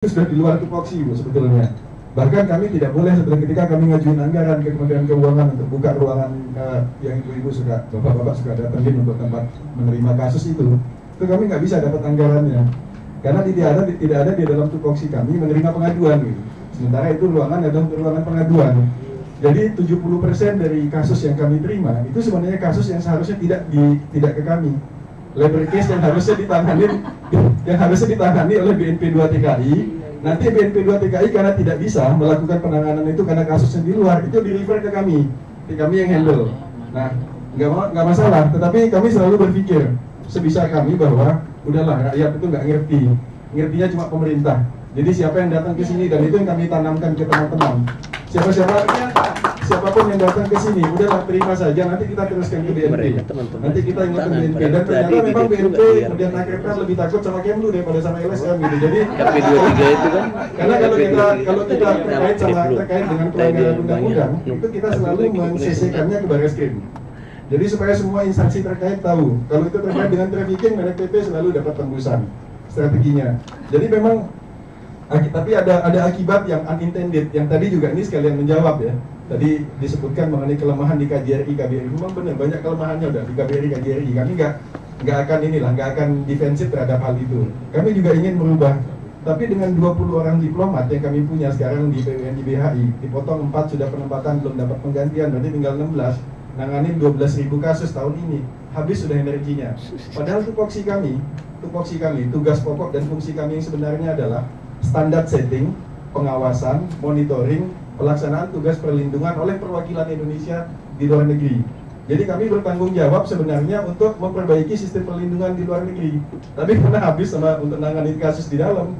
itu sudah di luar tupoksi Bu sebetulnya. Bahkan kami tidak boleh sebetulnya ketika kami ngajuin anggaran ke Kementerian Keuangan untuk buka ruangan yang ibu-ibu suka, bapak-bapak suka datangin untuk tempat menerima kasus itu kami nggak bisa dapat anggarannya karena tidak ada di dalam tupoksi kami menerima pengaduan gitu. Sementara itu ruangan adalah ruangan pengaduan. Jadi 70% dari kasus yang kami terima itu sebenarnya kasus yang seharusnya tidak ke kami. Labor case yang harusnya ditangani oleh BNP 2 TKI. Nanti BNP 2 TKI karena tidak bisa melakukan penanganan itu karena kasusnya di luar, itu di-refer ke kami yang handle. Nah, nggak masalah, tetapi kami selalu berpikir sebisa kami bahwa udahlah rakyat itu nggak ngertinya cuma pemerintah. Jadi siapa yang datang ke sini, dan itu yang kami tanamkan ke teman-teman. Siapapun yang datang ke sini, udahlah terima saja, nanti kita teruskan ke BNP. Nanti kita ingatkan BNP, dan ternyata memang BNP kemudian akhirnya lebih takut sama Kemlu daripada sama LSM gitu. Jadi KP23 itu kan, karena kalau kita terkait dengan pelanggaran undang-undang, itu kita selalu men-CC-kannya ke Barreskrim. Jadi supaya semua instansi terkait tahu, kalau itu terkait dengan trafficking, BNPB selalu dapat tembusan strateginya. Jadi memang, tapi ada akibat yang unintended, yang tadi juga ini sekalian menjawab ya. Tadi disebutkan mengenai kelemahan di KJRI, KBRI. Memang benar, banyak kelemahannya udah di KBRI, KJRI. Kami nggak akan defensif terhadap hal itu. Kami juga ingin merubah. Tapi dengan 20 orang diplomat yang kami punya sekarang di PWNI BHI, dipotong 4 sudah penempatan, belum dapat penggantian, berarti tinggal 16. Nanganin 12.000 kasus tahun ini. Habis sudah energinya. Padahal tupoksi kami, tugas pokok dan fungsi kami yang sebenarnya adalah standar setting, pengawasan, monitoring, pelaksanaan tugas perlindungan oleh perwakilan Indonesia di luar negeri. Jadi kami bertanggung jawab sebenarnya untuk memperbaiki sistem perlindungan di luar negeri. Tapi karena habis untuk menangani kasus di dalam.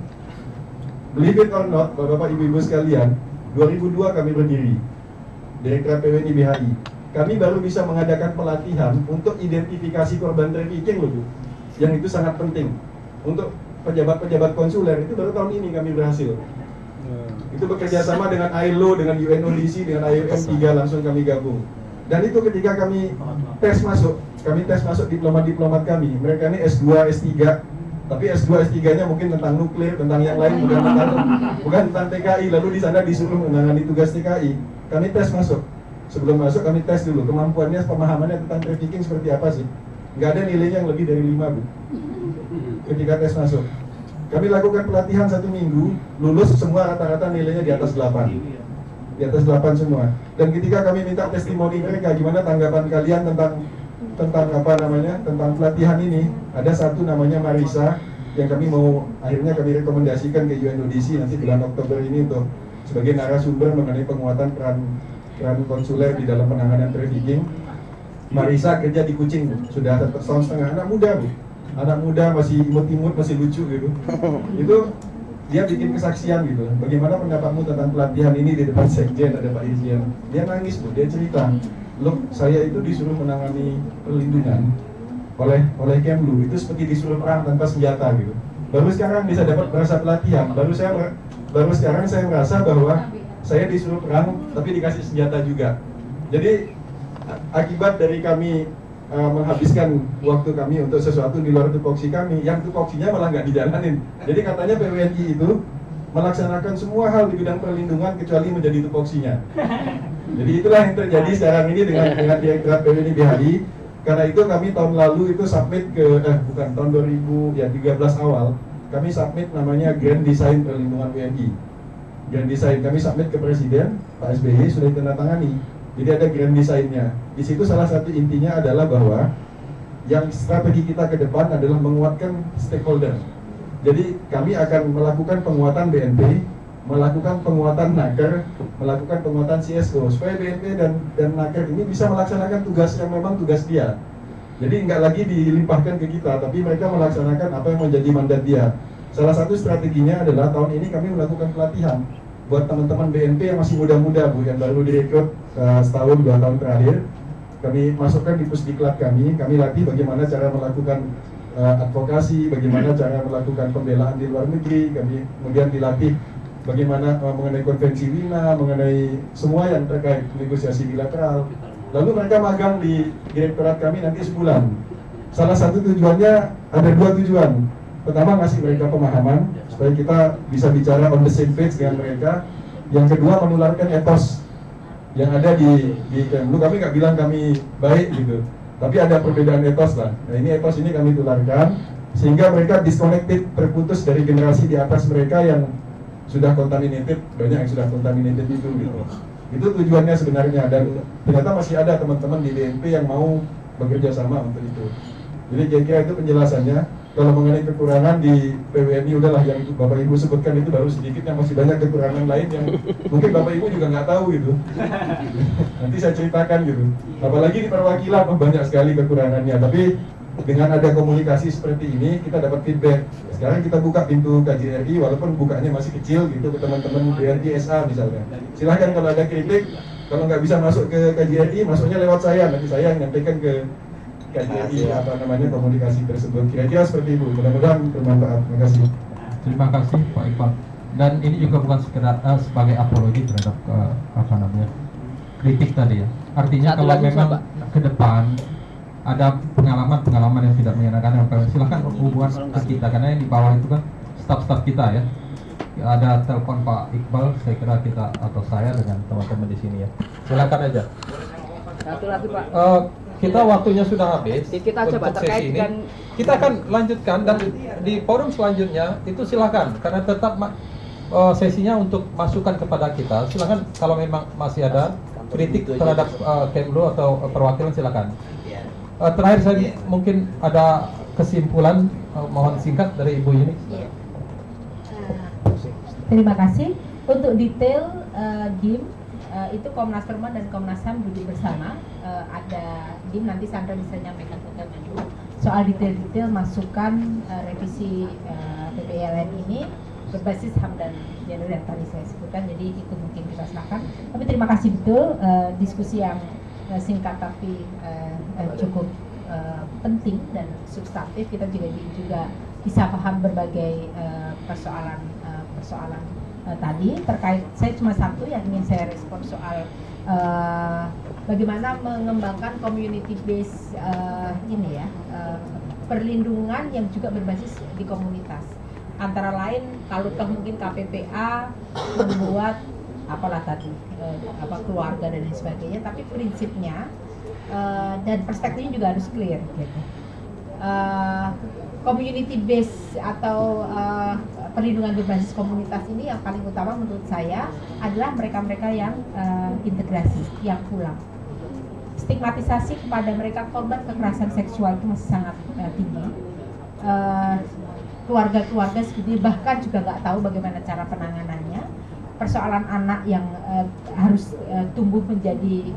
Believe it or not, Bapak Ibu sekalian, 2002 kami berdiri, Direktorat PWNI BHI. Kami baru bisa mengadakan pelatihan untuk identifikasi korban trafficking loh Bu. Yang itu sangat penting. Untuk pejabat-pejabat konsuler itu baru tahun ini kami berhasil. Itu bekerja sama dengan ILO, dengan UNODC, dengan IOM 3 langsung kami gabung. Dan itu ketika kami tes masuk diplomat-diplomat kami. Mereka ini S2, S3, tapi S2, S3-nya mungkin tentang nuklir, tentang yang lain, bukan tentang TKI. Lalu di sana disuruh menangani tugas TKI. Kami tes masuk. Sebelum masuk kami tes dulu kemampuannya, pemahamannya tentang trafficking seperti apa sih. Nggak ada nilainya yang lebih dari 5 Bu. Ketika tes masuk, kami lakukan pelatihan 1 minggu, lulus semua rata-rata nilainya di atas 8. Di atas 8 semua. Dan ketika kami minta testimoni mereka, gimana tanggapan kalian tentang pelatihan ini, ada satu namanya Marisa yang akhirnya kami rekomendasikan ke UNODC nanti bulan Oktober ini untuk sebagai narasumber mengenai penguatan peran konsuler di dalam penanganan trafficking. Marisa kerja di Kucing, sudah 1 tahun setengah, anak muda Bu. Anak muda masih imut-imut, masih lucu gitu. Itu dia bikin kesaksian gitu. Bagaimana pendapatmu tentang pelatihan ini di depan Sekjen, ada Pak Irjen. Dia nangis Bu, dia cerita, loh saya itu disuruh menangani perlindungan oleh Kemlu, itu seperti disuruh perang tanpa senjata gitu. Baru sekarang bisa dapat merasa pelatihan, baru sekarang saya merasa bahwa saya disuruh perang tapi dikasih senjata juga. Jadi akibat dari kami menghabiskan waktu kami untuk sesuatu di luar tupoksi kami, yang tupoksinya malah nggak dijalanin. Jadi katanya PWNI itu melaksanakan semua hal di bidang perlindungan kecuali menjadi tupoksinya. Jadi itulah yang terjadi sekarang ini dengan Direktorat PWNI BHI. Karena itu kami tahun lalu itu submit tahun 2013 awal, kami submit namanya Grand Design Perlindungan WNI. Grand Design kami submit ke Presiden, Pak SBY sudah ditandatangani. Jadi ada grand design-nya. Di situ salah satu intinya adalah bahwa yang strategi kita ke depan adalah menguatkan stakeholder. Jadi kami akan melakukan penguatan BNP, melakukan penguatan Naker, melakukan penguatan CSO supaya BNP dan Naker ini bisa melaksanakan tugas yang memang tugas dia. Jadi nggak lagi dilimpahkan ke kita, tapi mereka melaksanakan apa yang menjadi mandat dia. Salah satu strateginya adalah tahun ini kami melakukan pelatihan buat teman-teman BNP yang masih muda-muda Bu, yang baru direkrut setahun 2 tahun terakhir. Kami masukkan di pusdiklat kami latih bagaimana cara melakukan advokasi, bagaimana cara melakukan pembelaan di luar negeri. Kami kemudian dilatih bagaimana mengenai konvensi Wina, mengenai semua yang terkait negosiasi bilateral. Lalu mereka magang di direktorat kami nanti sebulan. Salah satu tujuannya, ada 2 tujuan. pertama ngasih mereka pemahaman supaya kita bisa bicara on the same page dengan mereka. Yang kedua, menularkan etos yang ada di Kemlu. Kami nggak bilang kami baik gitu, tapi ada perbedaan etos lah. Nah, ini etos ini kami tularkan sehingga mereka disconnected, terputus dari generasi di atas mereka yang sudah contaminated, banyak yang sudah contaminated itu gitu. Itu tujuannya sebenarnya, dan ternyata masih ada teman-teman di DNP yang mau bekerja sama untuk itu. Jadi kira-kira itu penjelasannya. Kalau mengenai kekurangan di PWNI, udahlah yang Bapak Ibu sebutkan itu baru sedikit, yang masih banyak kekurangan lain yang mungkin Bapak Ibu juga nggak tahu gitu. Nanti saya ceritakan gitu. Apalagi di perwakilan banyak sekali kekurangannya, tapi dengan ada komunikasi seperti ini kita dapat feedback. Sekarang kita buka pintu KJRI, walaupun bukanya masih kecil gitu ke teman-teman BRI SA misalnya. Silahkan kalau ada kritik, kalau nggak bisa masuk ke KJRI, masuknya lewat saya, nanti saya nyampaikan ke KJRI apa namanya komunikasi tersebut. Kira-kira seperti itu. Mudah-mudahan bermanfaat. Terima kasih. Terima kasih Pak Iqbal. Dan ini juga bukan sekedar sebagai apologi terhadap apa namanya kritik tadi ya. Artinya kalau memang ke depan ada pengalaman yang tidak menyenangkan, silahkan hubungan ke kita, karena yang di bawah itu kan staf-staf kita ya. Ada telepon Pak Iqbal, saya kira kita atau saya dengan teman-teman di sini ya. Silakan aja. Satu lagi Pak. Kita waktunya sudah habis. Kita coba terkait dengan, kita akan lanjutkan, dan di forum selanjutnya itu silakan, karena tetap sesinya untuk masukan kepada kita. Silakan kalau memang masih ada kritik terhadap Kemlu atau perwakilan, silakan. Terakhir saya mungkin ada kesimpulan, mohon singkat dari Ibu Yuni. Terima kasih. Untuk detail DIM itu Komnas Perempuan dan Komnas HAM duduk bersama. Ada DIM, nanti Sandra bisa nyampaikan ke Kemenlu soal detail-detail masukan revisi PPLN ini berbasis HAM dan gender yang tadi saya sebutkan. Jadi itu mungkin kita serahkan. Tapi terima kasih betul diskusi yang singkat tapi cukup penting dan substantif. Kita juga bisa paham berbagai persoalan tadi. Terkait, saya cuma satu yang ingin saya respon soal bagaimana mengembangkan community base ini ya, perlindungan yang juga berbasis di komunitas. Antara lain kalau toh mungkin KPPA membuat apalah tadi keluarga dan lain sebagainya, tapi prinsipnya dan perspektifnya juga harus clear gitu. Community base atau perlindungan berbasis komunitas ini yang paling utama menurut saya adalah mereka-mereka yang integrasi, yang pulang. Stigmatisasi kepada mereka korban kekerasan seksual itu masih sangat tinggi. Keluarga-keluarga seperti bahkan juga nggak tahu bagaimana cara penanganannya. Persoalan anak yang harus tumbuh menjadi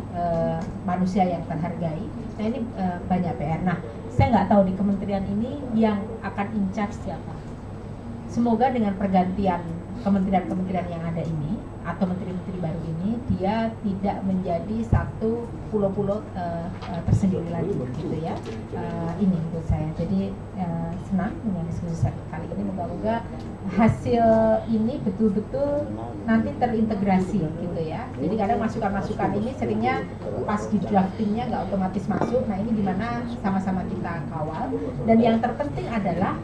manusia yang terhargai. Nah ini banyak PR. Nah saya nggak tahu di kementerian ini yang akan in charge siapa. Semoga dengan pergantian kementerian-kementerian yang ada ini atau menteri-menteri baru ini, dia tidak menjadi satu pulau-pulau tersendiri lagi gitu ya. Ini menurut saya. Jadi senang dengan diskusi kali ini. Moga-moga hasil ini betul-betul nanti terintegrasi gitu ya. Jadi kadang masukan-masukan ini seringnya pas di draftingnya nggak otomatis masuk. Nah ini gimana sama-sama kita kawal. Dan yang terpenting adalah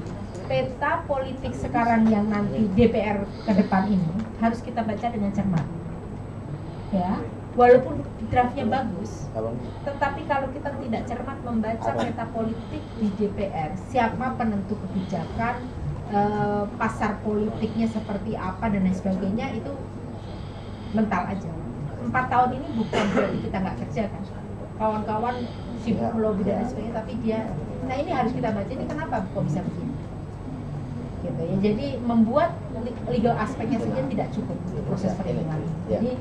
peta politik sekarang yang nanti DPR ke depan ini harus kita baca dengan cermat. Ya, walaupun draftnya bagus, tetapi kalau kita tidak cermat membaca peta politik di DPR, siapa penentu kebijakan, pasar politiknya seperti apa dan lain sebagainya, itu mental aja. 4 tahun ini bukan berarti kita nggak kerja kan, kawan-kawan sibuk melobi dan lain sebagainya, tapi dia, nah ini harus kita baca, ini kenapa kok bisa begini gitu ya. Jadi membuat legal aspeknya saja tidak cukup untuk proses perlindungan. Jadi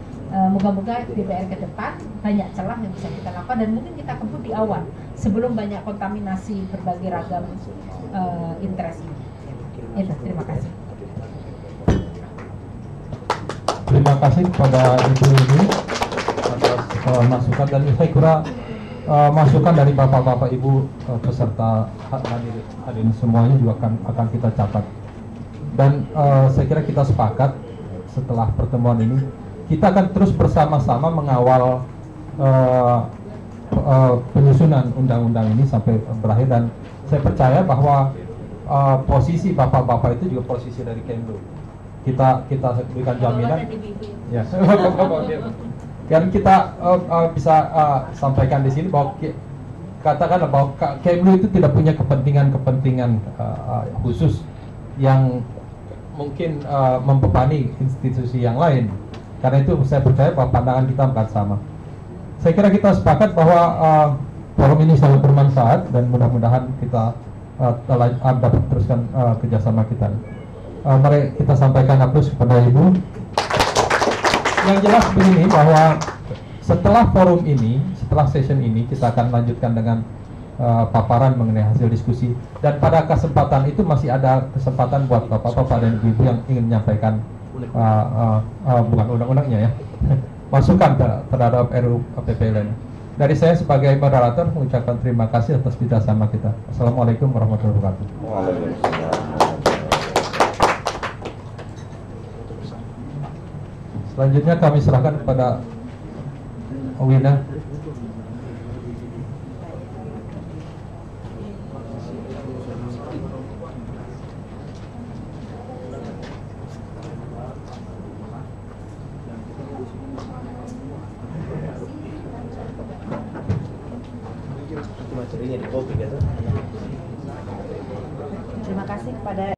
moga-moga DPR ke depan banyak celah yang bisa kita lakukan dan mungkin kita kebut di awal sebelum banyak kontaminasi berbagai ragam interest ini. Itu, terima kasih. Terima kasih kepada Ibu ini atas masukan, dan saya kira masukan dari bapak-bapak ibu peserta hadirin semuanya juga akan kita catat. Dan saya kira kita sepakat setelah pertemuan ini kita akan terus bersama-sama mengawal penyusunan undang-undang ini sampai berakhir, dan saya percaya bahwa posisi bapak-bapak itu juga posisi dari Kemlu. Kita berikan jaminan. Ya. Dan kita bisa sampaikan di sini bahwa katakanlah bahwa Kemlu itu tidak punya kepentingan khusus yang mungkin membebani institusi yang lain. Karena itu saya percaya bahwa pandangan kita akan sama. Saya kira kita sepakat bahwa forum ini sangat bermanfaat dan mudah-mudahan kita dapat teruskan kerjasama kita. Mari kita sampaikan aplaus kepada Ibu. Yang jelas begini bahwa setelah forum ini, setelah session ini kita akan lanjutkan dengan paparan mengenai hasil diskusi, dan pada kesempatan itu masih ada kesempatan buat bapak-bapak dan ibu-ibu yang ingin menyampaikan bukan undang-undangnya ya, masukan terhadap RUU PPLN. Dari saya sebagai moderator mengucapkan terima kasih atas kerjasama kita. Assalamualaikum warahmatullahi wabarakatuh. Selanjutnya kami serahkan kepada Wina. Terima kasih kepada